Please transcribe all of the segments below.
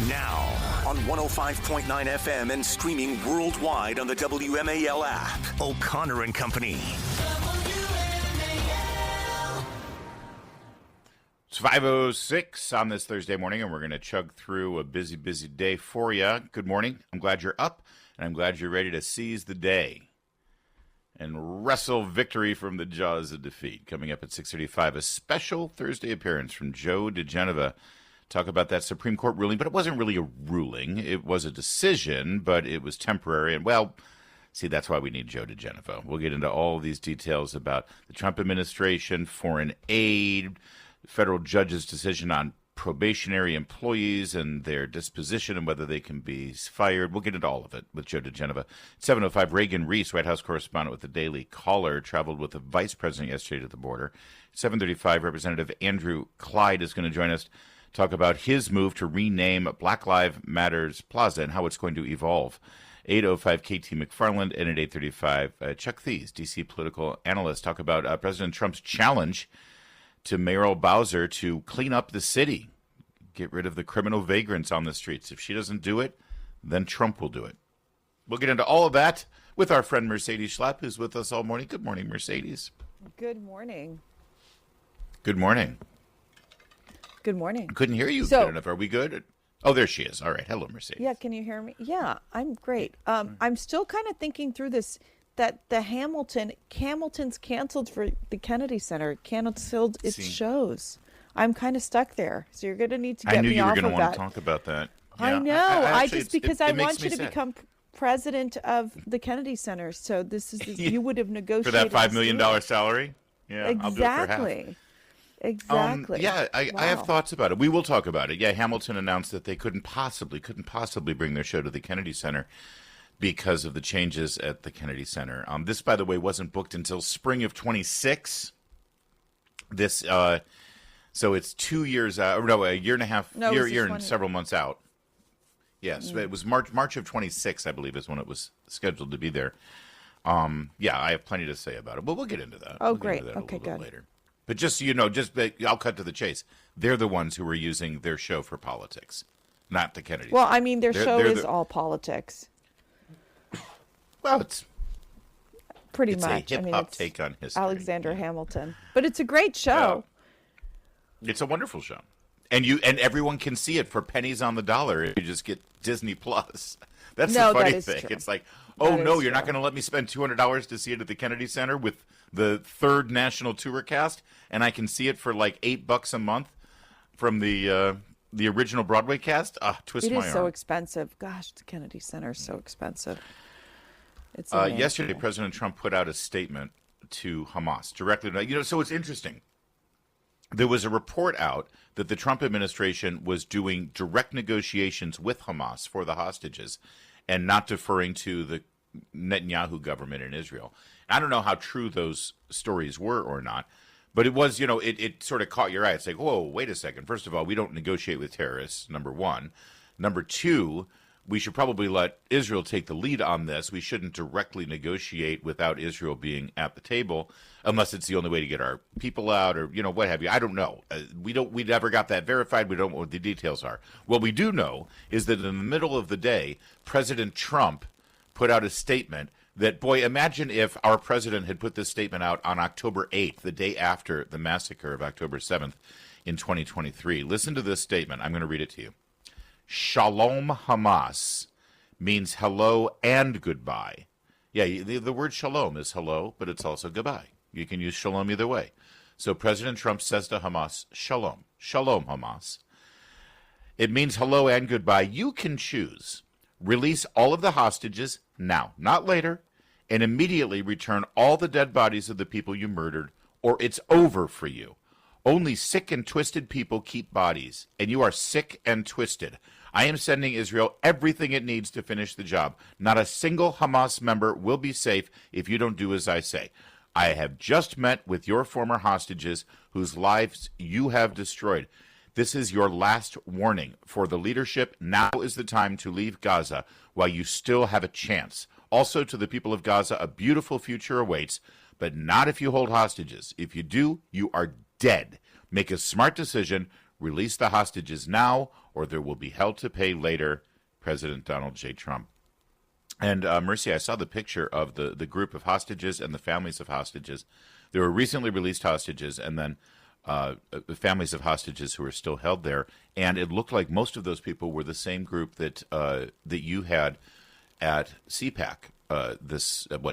Now, on 105.9 FM and streaming worldwide on the WMAL app. O'Connor and Company. It's 5:06 on this Thursday morning, and we're going to chug through a busy, busy day for you. Good morning. I'm glad you're up, and I'm glad you're ready to seize the day and wrestle victory from the jaws of defeat. Coming up at 6:35, a special Thursday appearance from Joe DeGeneva. Talk about that Supreme Court ruling, but it wasn't really a ruling. It was a decision, but it was temporary. And, well, see, that's why we need Joe DeGeneva. We'll get into all of these details about the Trump administration, foreign aid, federal judge's decision on probationary employees and their disposition and whether they can be fired. We'll get into all of it with Joe DeGeneva. 7:05, Reagan Reese, White House correspondent with the Daily Caller, traveled with the vice president yesterday to the border. 7:35, Representative Andrew Clyde is going to join us, talk about his move to rename Black Lives Matters Plaza and how it's going to evolve. 8:05, KT McFarland, and at 8:35, Chuck Thies, D.C. political analyst, talk about President Trump's challenge to Mayoral Bowser to clean up the city, get rid of the criminal vagrants on the streets. If she doesn't do it, then Trump will do it. We'll get into all of that with our friend Mercedes Schlapp, who's with us all morning. Good morning, Mercedes. Good morning. Good morning. Good morning. Couldn't hear you good enough. Are we good? Oh, there she is. All right. Hello, Mercedes. Yeah, can you hear me? Yeah, I'm great. I'm still kind of thinking through this, that the Hamilton's canceled for the Kennedy Center, canceled its shows. I'm kind of stuck there. So you're going to need to get me off of that. I knew you were going to want to talk about that. Yeah. I know. Because I want you to sad. become president of the Kennedy Center. So this is, you would have negotiated. For that $5 million salary? Yeah, exactly. I'll do it for half. Exactly. I have thoughts about it. We will talk about it. Yeah, Hamilton announced that they couldn't possibly bring their show to the Kennedy Center because of the changes at the Kennedy Center. This, by the way, wasn't booked until spring of 26. This, so it's 2 years out. No, a year and a half. Year and several months out. Yes, it was March of 26, I believe, is when it was scheduled to be there. Yeah, I have plenty to say about it, but we'll get into that. Oh, great. Okay, good. Later. But just so you know, I'll cut to the chase. They're the ones who are using their show for politics, not the Kennedy. Well, I mean, their show is all politics. Well, it's pretty much. A hip-hop take on history. Alexander Hamilton. But it's a great show. It's a wonderful show. And everyone can see it for pennies on the dollar if you just get Disney Plus. That's the funny thing. True. It's like, you're not going to let me spend $200 to see it at the Kennedy Center with the third national tour cast, and I can see it for like $8 a month from the original Broadway cast. Twist my arm. It is so expensive. Gosh, the Kennedy Center is so expensive. It's yesterday, President Trump put out a statement to Hamas directly. So it's interesting. There was a report out that the Trump administration was doing direct negotiations with Hamas for the hostages and not deferring to the Netanyahu government in Israel. I don't know how true those stories were or not, but it was, it sort of caught your eye. It's like, whoa, wait a second. First of all, we don't negotiate with terrorists, number one. Number two, we should probably let Israel take the lead on this. We shouldn't directly negotiate without Israel being at the table, unless it's the only way to get our people out or, what have you. I don't know. We never got that verified. We don't know what the details are. What we do know is that in the middle of the day, President Trump put out a statement that, boy, imagine if our president had put this statement out on October 8th, the day after the massacre of October 7th in 2023. Listen to this statement. I'm going to read it to you. Shalom Hamas means hello and goodbye. Yeah, the word shalom is hello, but it's also goodbye. You can use shalom either way. So President Trump says to Hamas, shalom. Shalom, Hamas. It means hello and goodbye. You can choose. Release all of the hostages now, not later, and immediately return all the dead bodies of the people you murdered, or it's over for you. Only sick and twisted people keep bodies, and you are sick and twisted. I am sending Israel everything it needs to finish the job. Not a single Hamas member will be safe if you don't do as I say. I have just met with your former hostages whose lives you have destroyed. This is your last warning for the leadership. Now is the time to leave Gaza while you still have a chance. Also, to the people of Gaza, a beautiful future awaits, but not if you hold hostages. If you do, you are dead. Make a smart decision. Release the hostages now, or there will be hell to pay later. President Donald J. Trump. And Mercy, I saw the picture of the group of hostages and the families of hostages. There were recently released hostages, and then families of hostages who are still held there. And it looked like most of those people were the same group that that you had at CPAC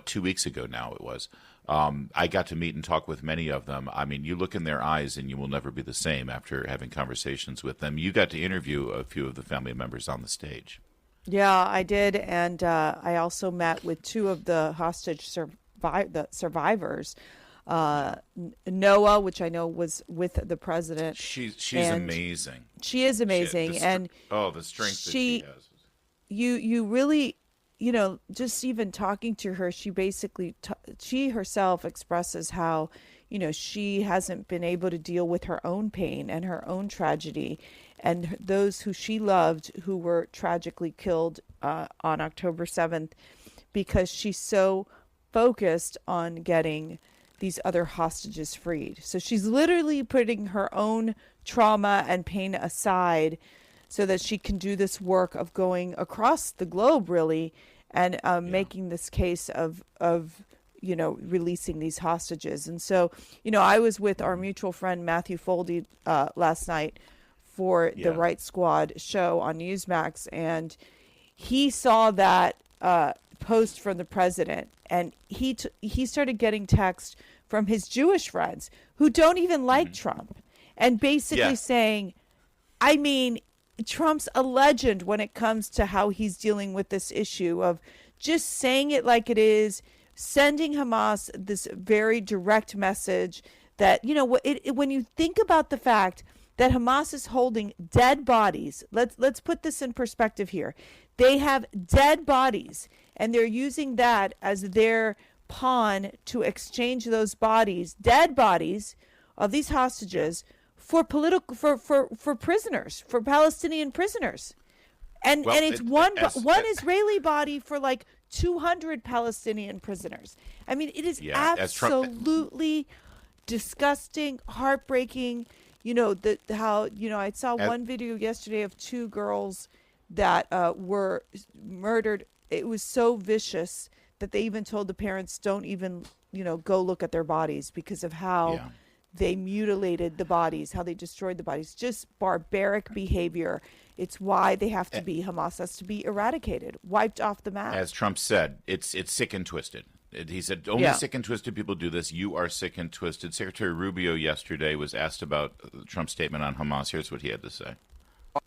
2 weeks ago now it was. I got to meet and talk with many of them. I mean, you look in their eyes and you will never be the same after having conversations with them. You got to interview a few of the family members on the stage. Yeah, I did. And I also met with two of the hostage survivors. Noah, which I know was with the president. She's amazing. She is amazing. The strength that she has. You really, just even talking to her, she basically, she herself expresses how, she hasn't been able to deal with her own pain and her own tragedy, and those who she loved who were tragically killed on October 7th, because she's so focused on getting these other hostages freed. So she's literally putting her own trauma and pain aside so that she can do this work of going across the globe, really, and making this case of releasing these hostages. And so, I was with our mutual friend Matthew Foldy last night for the Right Squad show on Newsmax, and he saw that post from the president, and he started getting texts from his Jewish friends who don't even like Trump, and basically saying, I mean, Trump's a legend when it comes to how he's dealing with this issue of just saying it like it is, sending Hamas this very direct message that, when you think about the fact that Hamas is holding dead bodies, let's put this in perspective here. They have dead bodies, and they're using that as their pawn to exchange those bodies, dead bodies of these hostages, for political for prisoners, for Palestinian prisoners, and it's one Israeli body for like 200 Palestinian prisoners. I mean, it is absolutely disgusting, heartbreaking. I saw one video yesterday of two girls that were murdered. It was so vicious that they even told the parents, don't even go look at their bodies because of how they mutilated the bodies, how they destroyed the bodies. Just barbaric behavior. It's why they have to be, Hamas has to be eradicated, wiped off the map. As Trump said, it's sick and twisted. He said, only sick and twisted people do this. You are sick and twisted. Secretary Rubio yesterday was asked about Trump's statement on Hamas. Here's what he had to say.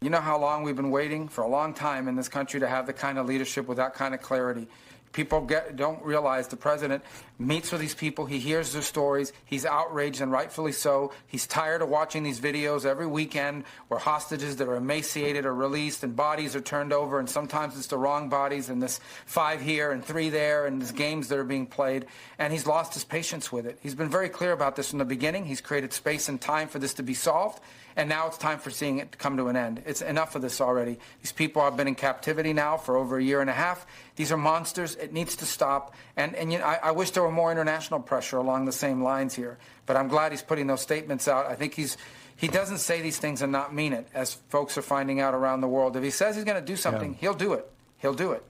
You know how long we've been waiting for a long time in this country to have the kind of leadership with that kind of clarity. People don't realize the president meets with these people. He hears their stories. He's outraged, and rightfully so. He's tired of watching these videos every weekend where hostages that are emaciated are released and bodies are turned over, and sometimes it's the wrong bodies, and this 5 here and 3 there, and these games that are being played. And he's lost his patience with it. He's been very clear about this from the beginning. He's created space and time for this to be solved. And now it's time for seeing it come to an end. It's enough of this already. These people have been in captivity now for over a year and a half. These are monsters. It needs to stop. And I wish there were more international pressure along the same lines here. But I'm glad he's putting those statements out. I think he doesn't say these things and not mean it, as folks are finding out around the world. If he says he's going to do something, he'll do it. He'll do it.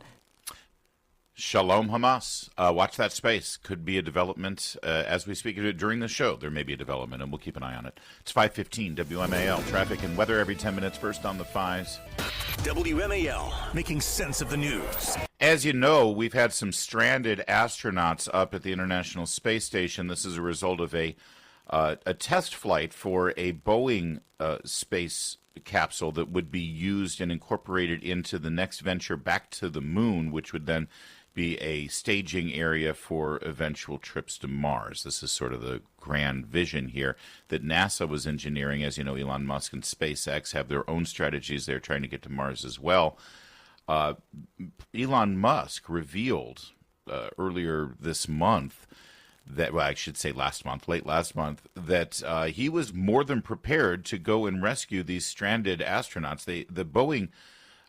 Shalom Hamas. Watch that space. Could be a development as we speak during the show. There may be a development, and we'll keep an eye on it. It's 5:15 WMAL. Traffic and weather every 10 minutes. First on the fives. WMAL, making sense of the news. As you know, we've had some stranded astronauts up at the International Space Station. This is a result of a test flight for a Boeing space capsule that would be used and incorporated into the next venture back to the moon, which would then be a staging area for eventual trips to Mars. This is sort of the grand vision here that NASA was engineering. As you know, Elon Musk and SpaceX have their own strategies. They're trying to get to Mars as well. Elon Musk revealed earlier this month that, well, I should say late last month, that he was more than prepared to go and rescue these stranded astronauts. The Boeing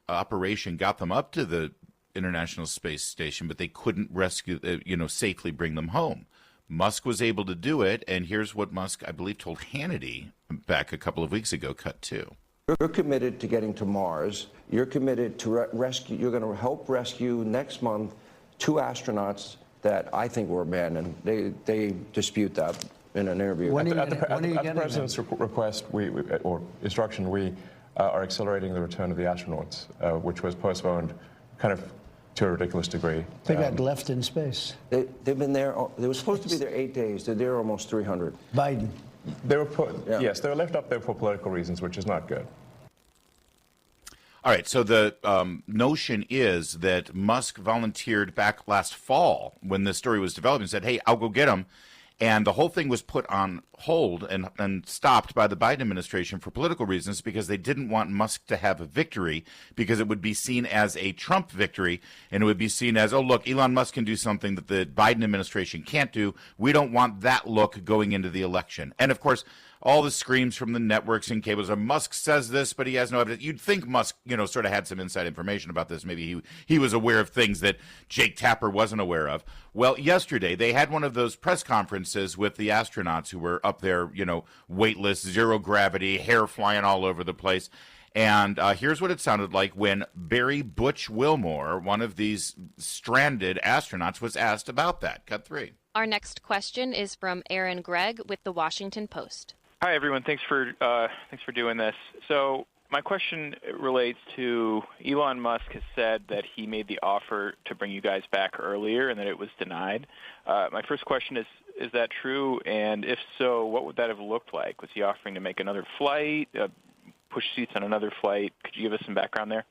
operation got them up to the International Space Station, but they couldn't rescue, safely bring them home. Musk was able to do it, and here's what Musk, I believe, told Hannity back a couple of weeks ago, cut 2. You're committed to getting to Mars. You're committed to rescue. You're going to help rescue next month 2 astronauts that I think were abandoned. They dispute that in an interview. At the president's request or instruction, we are accelerating the return of the astronauts, which was postponed kind of to a ridiculous degree. They got left in space. They've been there. They were supposed to be there 8 days. They're there almost 300. Biden. Yes, they were left up there for political reasons, which is not good. All right, so the notion is that Musk volunteered back last fall when this story was developed and said, hey, I'll go get him. And the whole thing was put on hold and stopped by the Biden administration for political reasons because they didn't want Musk to have a victory because it would be seen as a Trump victory and it would be seen as, oh, look, Elon Musk can do something that the Biden administration can't do. We don't want that look going into the election. And, of course, all the screams from the networks and cables are Musk says this, but he has no evidence. You'd think Musk, sort of had some inside information about this. Maybe he was aware of things that Jake Tapper wasn't aware of. Well, yesterday they had one of those press conferences with the astronauts who were up there, weightless, zero gravity, hair flying all over the place. And here's what it sounded like when Barry Butch Wilmore, one of these stranded astronauts, was asked about that. Cut 3. Our next question is from Aaron Gregg with The Washington Post. Hi, everyone. Thanks for doing this. So my question relates to Elon Musk has said that he made the offer to bring you guys back earlier and that it was denied. My first question is that true? And if so, what would that have looked like? Was he offering to make another flight, push seats on another flight? Could you give us some background there?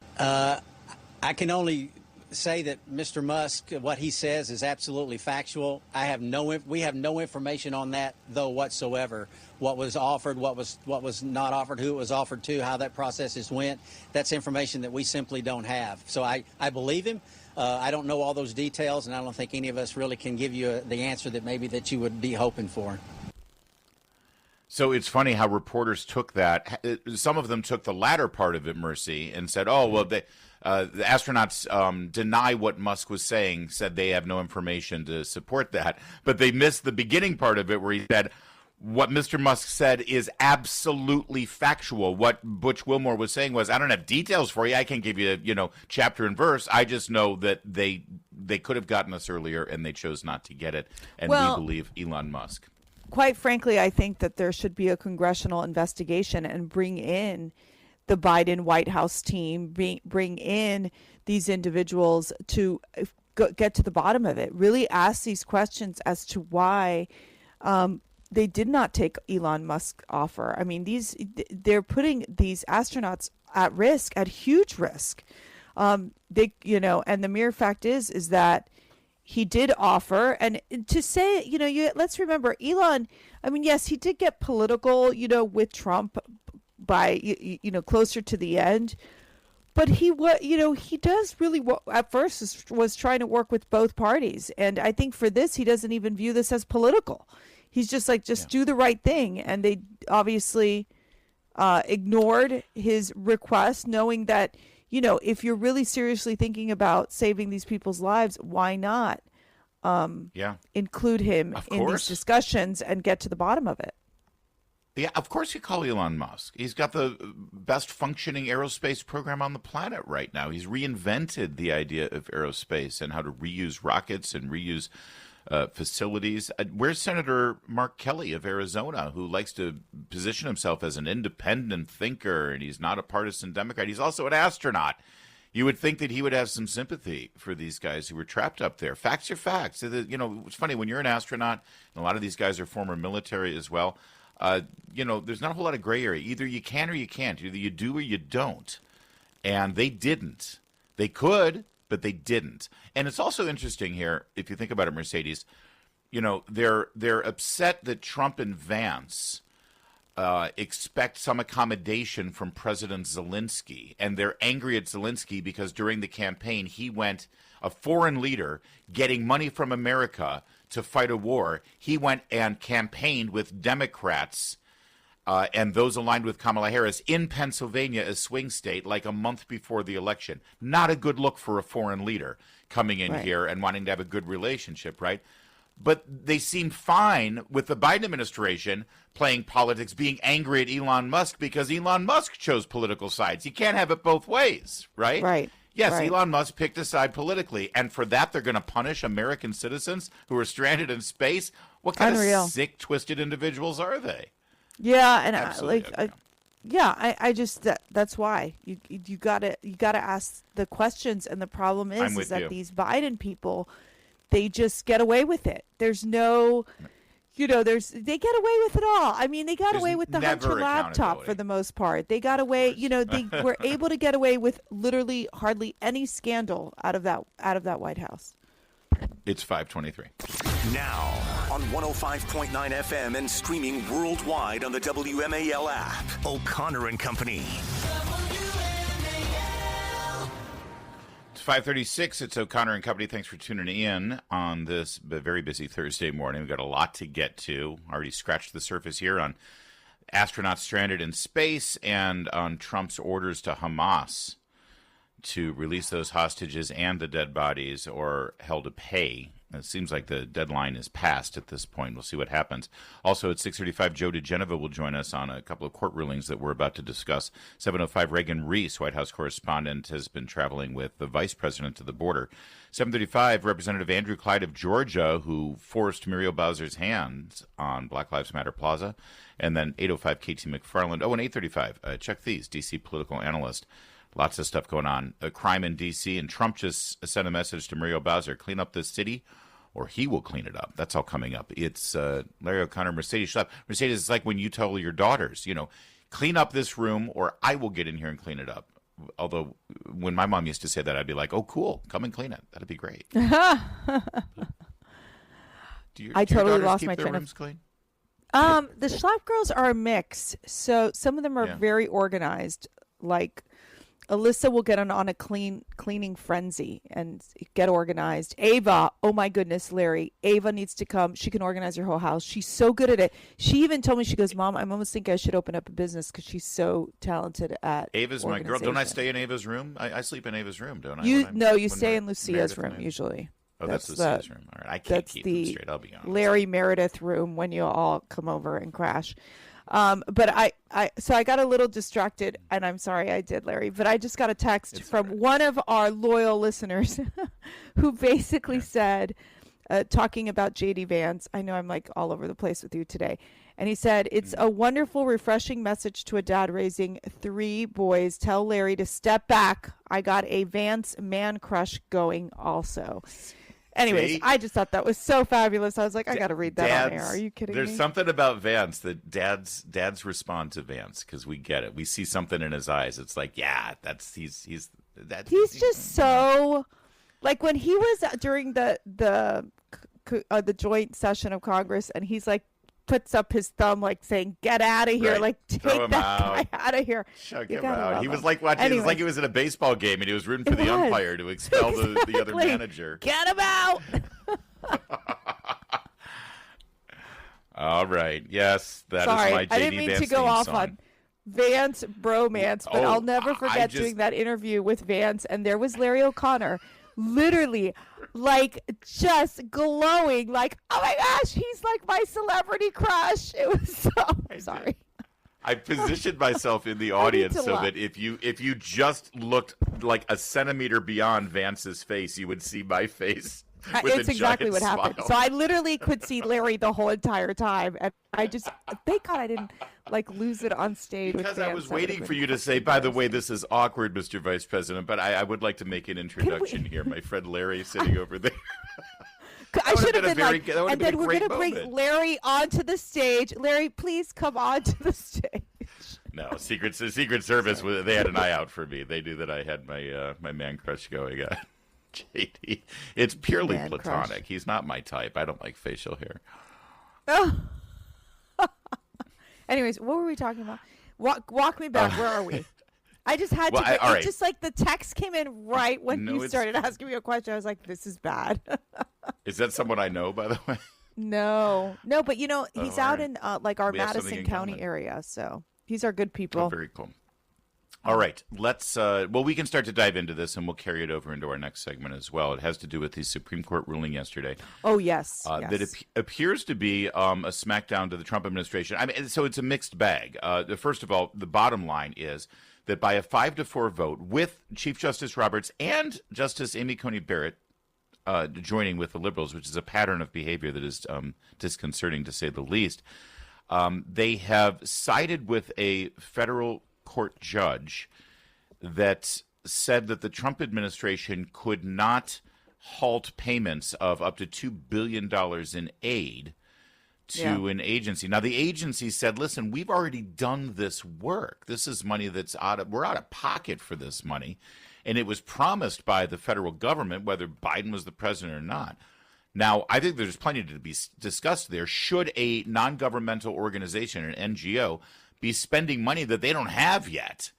I can only say that Mr. Musk, what he says is absolutely factual. We have no information on that, though, whatsoever. What was offered, what was not offered, who it was offered to, how that process went. That's information that we simply don't have. So I believe him. I don't know all those details, and I don't think any of us really can give you the answer that you would be hoping for. So it's funny how reporters took that. Some of them took the latter part of it, Mercy, and said, oh, well, the astronauts deny what Musk was saying, said they have no information to support that. But they missed the beginning part of it where he said, what Mr. Musk said is absolutely factual. What Butch Wilmore was saying was, I don't have details for you. I can't give you, chapter and verse. I just know that they could have gotten us earlier and they chose not to get it. And we believe Elon Musk. Quite frankly, I think that there should be a congressional investigation and bring in the Biden White House team, bring in these individuals to get to the bottom of it. Really ask these questions as to why they did not take Elon Musk's offer. I mean, they're putting these astronauts at risk, at huge risk. And the mere fact is that he did offer, and to say, let's remember Elon. I mean, yes, he did get political, with Trump by, closer to the end, but he does really at first was trying to work with both parties, and I think for this he doesn't even view this as political. He's just like, do the right thing, and they obviously ignored his request, knowing that. If you're really seriously thinking about saving these people's lives, why not include him in these discussions and get to the bottom of it? Yeah, of course you call Elon Musk. He's got the best functioning aerospace program on the planet right now. He's reinvented the idea of aerospace and how to reuse rockets and reuse facilities. Where's Senator Mark Kelly of Arizona, who likes to position himself as an independent thinker, and he's not a partisan Democrat. He's also an astronaut. You would think that he would have some sympathy for these guys who were trapped up there. Facts are facts. It's funny, when you're an astronaut, and a lot of these guys are former military as well, there's not a whole lot of gray area. Either you can or you can't. Either you do or you don't. And they didn't. They could, but they didn't. And it's also interesting here, if you think about it, Mercedes, they're upset that Trump and Vance expect some accommodation from President Zelensky. And they're angry at Zelensky because during the campaign, he went, a foreign leader, getting money from America to fight a war. He went and campaigned with Democrats and those aligned with Kamala Harris in Pennsylvania, a swing state, like a month before the election. Not a good look for a foreign leader coming in here and wanting to have a good relationship, right? But they seem fine with the Biden administration playing politics, being angry at Elon Musk because Elon Musk chose political sides. You can't have it both ways, right? Right. Yes, right. Elon Musk picked a side politically, and for that they're going to punish American citizens who are stranded in space? What kind of sick, twisted individuals are they? Yeah, and Absolutely. I just that's why you gotta ask the questions, and the problem is that these Biden people, they just get away with it. There's no, they get away with it all. I mean, they got away with the Hunter laptop for the most part. They got away, they were able to get away with literally hardly any scandal out of that White House. It's 5:23. Now on 105.9 FM and streaming worldwide on the WMAL app. O'Connor and Company. It's 5:36. It's O'Connor and Company. Thanks for tuning in on this very busy Thursday morning. We've got a lot to get to. Already scratched the surface here on astronauts stranded in space and on Trump's orders to Hamas to release those hostages and the dead bodies or hell to pay. It seems like the deadline is passed at this point. We'll see what happens. Also at 6:35, Joe DeGeneva will join us on a couple of court rulings that we're about to discuss. 7:05, Reagan Reese, White House correspondent, has been traveling with the vice president to the border. 7:35, Representative Andrew Clyde of Georgia, who forced Muriel Bowser's hands on Black Lives Matter Plaza. And then 8:05, KT McFarland. Oh, and 8:35, check these, D.C. political analyst. Lots of stuff going on. A crime in D.C., and Trump just sent a message to Muriel Bowser, clean up this city or he will clean it up. That's all coming up. It's Larry O'Connor, Mercedes Schlapp. Mercedes, it's like when you tell your daughters, clean up this room or I will get in here and clean it up. Although when my mom used to say that, I'd be like, oh, cool, come and clean it. That'd be great. I totally lost my train of clean? The Schlapp girls are a mix. So some of them are very organized, like Alyssa will get on a cleaning frenzy and get organized. Ava, oh my goodness, Larry. Ava needs to come. She can organize your whole house. She's so good at it. She even told me, she goes, Mom, I'm almost thinking I should open up a business because she's so talented at Ava's my girl. Don't I stay in Ava's room? I sleep in Ava's room, don't I? You stay in Lucia's room usually. Oh, that's Lucia's room. All right, I can't keep them straight, I'll be honest. Larry Meredith room when you all come over and crash. But I got a little distracted, and I'm sorry I did, Larry, but I just got a text from one of our loyal listeners who basically said, talking about J.D. Vance, I know I'm like all over the place with you today, and he said, it's a wonderful, refreshing message to a dad raising 3 boys. Tell Larry to step back. I got a Vance man crush going also. Anyways, I just thought that was so fabulous. I was like, I got to read that on air. Are you kidding me? There's something about Vance that dads respond to Vance because we get it. We see something in his eyes. It's like, yeah, he's just so, like when he was during the joint session of Congress, and he's like puts up his thumb like saying, "Get out of here!" Right. Like take that guy out of here. Chuck him out. He was like watching. Anyway. It was like he was in a baseball game and he was rooting for the umpire to expel the other manager. Get him out. All right. Yes, that Sorry, is my JD I didn't mean Vance to go off song. On Vance bromance, but I'll never forget doing that interview with Vance, and there was Larry O'Connor, literally, like just glowing, like, oh my gosh, he's like my celebrity crush. It was so. Sorry. I positioned myself in the audience so that if you just looked like a centimeter beyond Vance's face, you would see my face. It's exactly what happened. So I literally could see Larry the whole entire time, and I just thank God I didn't like lose it on stage. Because I was waiting for you to say, by the way, this is awkward, Mr. Vice President, but I would like to make an introduction here. My friend Larry sitting over there. I should have been like, and then we're going to bring Larry onto the stage. Larry, please come onto the stage. No, Secret Service, they had an eye out for me. They knew that I had my man crush going on. JD, it's purely platonic. Crush. He's not my type. I don't like facial hair. Oh. Anyways, what were we talking about? Walk me back. Where are we? I just had to. It's just like the text came in right when you started asking me a question. I was like, "This is bad." Is that someone I know, by the way? No, but he's out in like our Madison County area, so he's our good people. Oh, very cool. All right, let's. Well, we can start to dive into this, and we'll carry it over into our next segment as well. It has to do with the Supreme Court ruling yesterday. Oh yes, that appears to be a smackdown to the Trump administration. I mean, so it's a mixed bag. First of all, the bottom line is that by a 5-4 vote, with Chief Justice Roberts and Justice Amy Coney Barrett joining with the liberals, which is a pattern of behavior that is disconcerting to say the least, they have sided with a federal court judge that said that the Trump administration could not halt payments of up to $2 billion in aid to an agency. Now, the agency said, listen, we've already done this work. This is money that's we're out of pocket for this money. And it was promised by the federal government, whether Biden was the president or not. Now, I think there's plenty to be discussed there. Should a non-governmental organization, an NGO, be spending money that they don't have yet,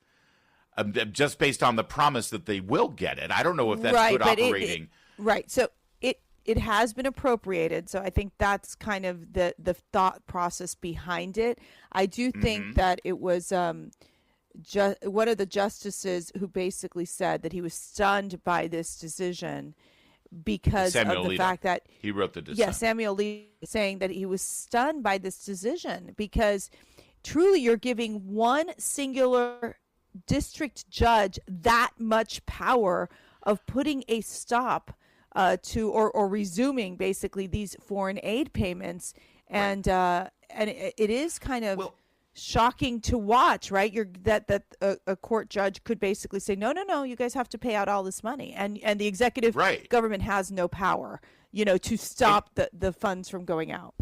just based on the promise that they will get it? I don't know if that's good operating. Right. So it has been appropriated. So I think that's kind of the thought process behind it. I do think that it was one of the justices who basically said that he was stunned by this decision because Samuel of the Alito. fact that He wrote the dissent. Yes, Samuel Alito saying that he was stunned by this decision because truly you're giving one singular district judge that much power of putting a stop to or resuming basically these foreign aid payments, and it is kind of shocking to watch, right? That a court judge could basically say, no, you guys have to pay out all this money, and the executive government has no power, to stop the funds from going out.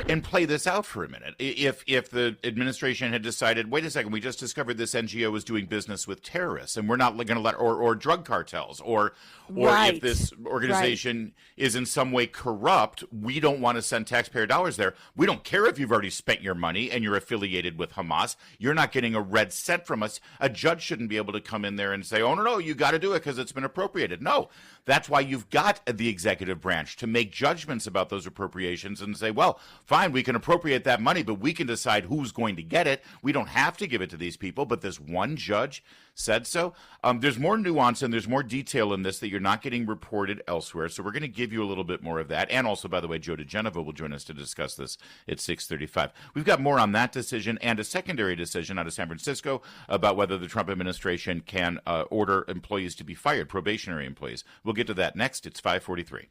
And play this out for a minute. If the administration had decided, wait a second, we just discovered this NGO is doing business with terrorists, and we're not going to let, or drug cartels, or if this organization is in some way corrupt, we don't want to send taxpayer dollars there. We don't care if you've already spent your money and you're affiliated with Hamas. You're not getting a red cent from us. A judge shouldn't be able to come in there and say, oh, no, you got to do it because it's been appropriated. No, that's why you've got the executive branch to make judgments about those appropriations and say, well, fine, we can appropriate that money, but we can decide who's going to get it. We don't have to give it to these people, but this one judge said so. There's more nuance and there's more detail in this that you're not getting reported elsewhere, so we're going to give you a little bit more of that. And also, by the way, Joe DeGenova will join us to discuss this at 6:35. We've got more on that decision and a secondary decision out of San Francisco about whether the Trump administration can order employees to be fired, probationary employees. We'll get to that next. It's 5:43.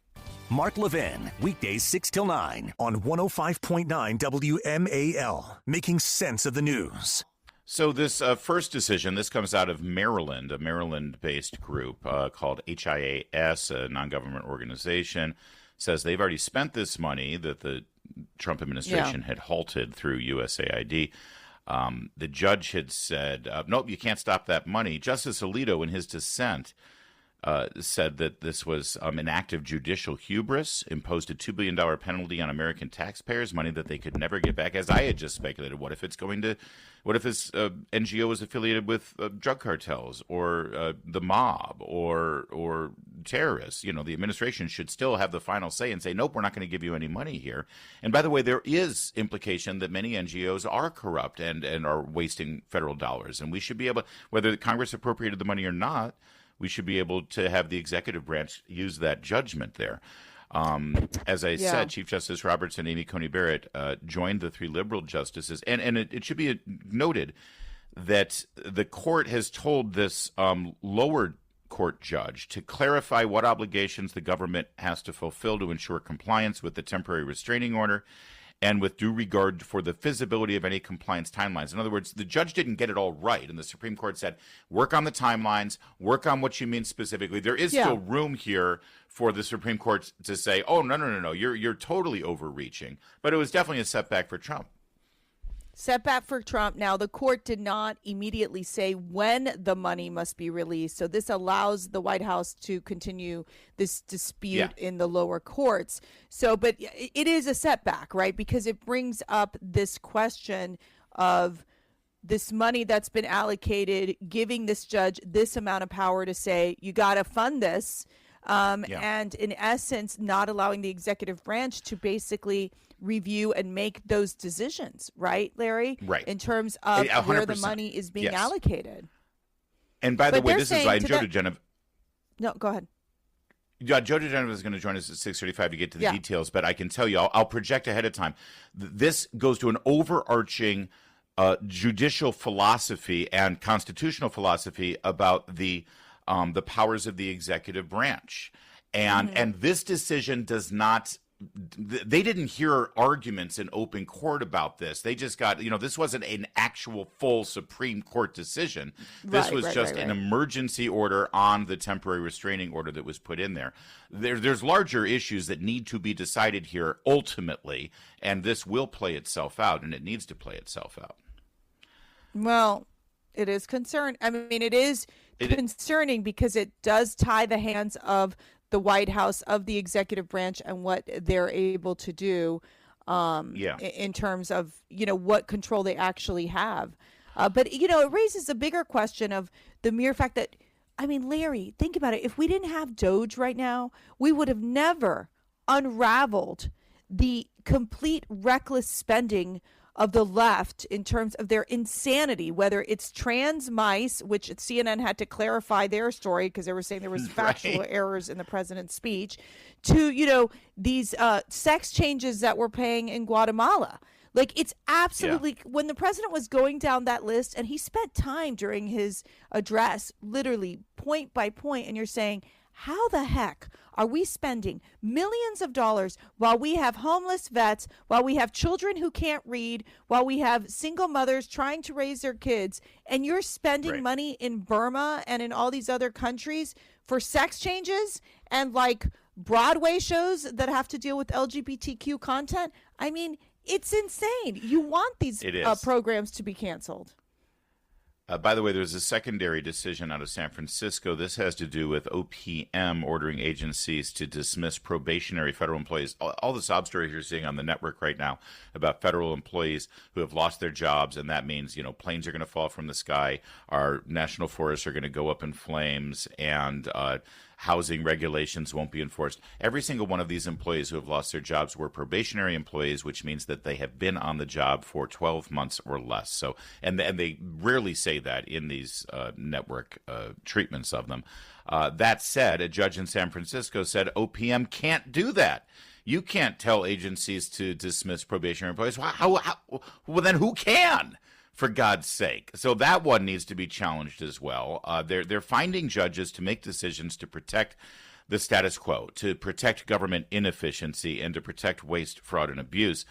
Mark Levin, weekdays 6 till 9 on 105.9 WMAL, making sense of the news. So this first decision, this comes out of Maryland, a Maryland-based group called HIAS, a non-government organization, says they've already spent this money that the Trump administration had halted through USAID. The judge had said, nope, you can't stop that money. Justice Alito, in his dissent, said that this was an act of judicial hubris, imposed a $2 billion penalty on American taxpayers, money that they could never get back. As I had just speculated, what if this NGO is affiliated with drug cartels or the mob or terrorists? The administration should still have the final say and say, nope, we're not going to give you any money here. And by the way, there is implication that many NGOs are corrupt and are wasting federal dollars. And we should be able, whether Congress appropriated the money or not, we should be able to have the executive branch use that judgment there. As I said, Chief Justice Roberts and Amy Coney Barrett joined the three liberal justices. And it should be noted that the court has told this lower court judge to clarify what obligations the government has to fulfill to ensure compliance with the temporary restraining order and with due regard for the feasibility of any compliance timelines. In other words, the judge didn't get it all right, and the Supreme Court said, work on the timelines, work on what you mean specifically. There is still room here for the Supreme Court to say, oh, no, you're totally overreaching. But it was definitely a setback for Trump. Setback for Trump. Now, the court did not immediately say when the money must be released. So this allows the White House to continue this dispute in the lower courts. So, but it is a setback, right? Because it brings up this question of this money that's been allocated, giving this judge this amount of power to say, you got to fund this. And in essence, not allowing the executive branch to basically review and make those decisions, right, Larry? Right. In terms of 100%. where the money is being allocated. And by the But way, they're this is saying like to Joe that- DeGenevieve. No, go ahead. Yeah, Joe DeGenevieve is going to join us at 6:35 to get to the Yeah. details, but I can tell you, I'll project ahead of time. This goes to an overarching judicial philosophy and constitutional philosophy about the powers of the executive branch, and this decision does not. They didn't hear arguments in open court about this. They just got, this wasn't an actual full Supreme Court decision. This was just an emergency order on the temporary restraining order that was put in there. There's larger issues that need to be decided here ultimately, and this will play itself out, and it needs to play itself out. Well, it is concerning. I mean, it is concerning because it does tie the hands of the White House, of the executive branch, and what they're able to do in terms of, what control they actually have. But, it raises a bigger question of the mere fact that, I mean, Larry, think about it. If we didn't have Doge right now, we would have never unraveled the complete reckless spending of the left in terms of their insanity, whether it's trans mice, which CNN had to clarify their story because they were saying there was factual errors in the president's speech, to, these sex changes that we're paying in Guatemala. Like, it's absolutely, when the president was going down that list, and he spent time during his address, literally point by point, and you're saying, how the heck are we spending millions of dollars while we have homeless vets, while we have children who can't read, while we have single mothers trying to raise their kids, and you're spending money in Burma and in all these other countries for sex changes and like Broadway shows that have to deal with LGBTQ content? I mean, it's insane. You want these programs to be canceled. By the way, there's a secondary decision out of San Francisco. This has to do with OPM ordering agencies to dismiss probationary federal employees. All the sob stories you're seeing on the network right now about federal employees who have lost their jobs, and that means, planes are going to fall from the sky, our national forests are going to go up in flames, and housing regulations won't be enforced. Every single one of these employees who have lost their jobs were probationary employees, which means that they have been on the job for 12 months or less. So, and they rarely say that in these network treatments of them. That said, a judge in San Francisco said OPM can't do that. You can't tell agencies to dismiss probationary employees. Well, then who can? For God's sake. So that one needs to be challenged as well. They're finding judges to make decisions to protect the status quo, to protect government inefficiency, and to protect waste, fraud, and abuse.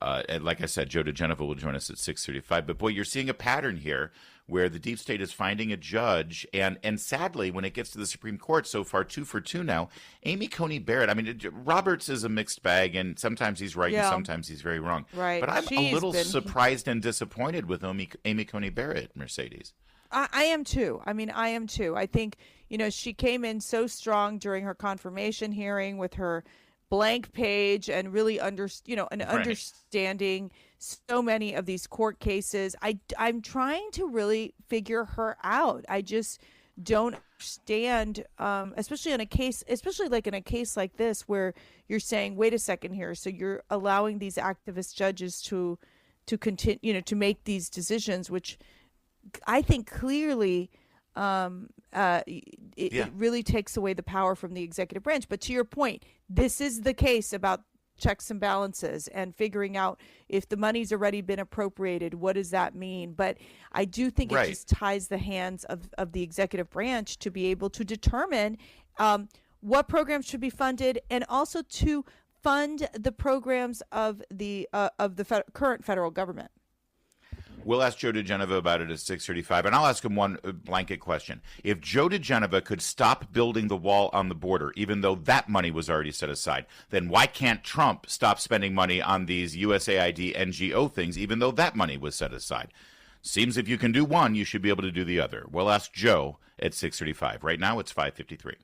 And like I said, Joe DeGenevieve will join us at 6:35. But boy, you're seeing a pattern here where the deep state is finding a judge, and sadly, when it gets to the Supreme Court, so far 2 for 2 now, Amy Coney Barrett. I mean, Roberts is a mixed bag, and sometimes he's right and sometimes he's very wrong. Right. But I'm a little surprised and disappointed with Amy Coney Barrett, Mercedes. I am too. I mean, I am too. I think, she came in so strong during her confirmation hearing with her blank page and really understanding so many of these court cases. I'm trying to really figure her out. I just don't understand, especially in a case like this where you're saying, wait a second here. So you're allowing these activist judges to continue, to make these decisions, which I think clearly it really takes away the power from the executive branch. But to your point, this is the case about checks and balances and figuring out if the money's already been appropriated, what does that mean? But I do think it just ties the hands of the executive branch to be able to determine what programs should be funded, and also to fund the programs of the current federal government. We'll ask Joe DeGenevieve about it at 6:35, and I'll ask him one blanket question. If Joe DeGenevieve could stop building the wall on the border, even though that money was already set aside, then why can't Trump stop spending money on these USAID NGO things, even though that money was set aside? Seems if you can do one, you should be able to do the other. We'll ask Joe at 6:35. Right now, it's 5:53.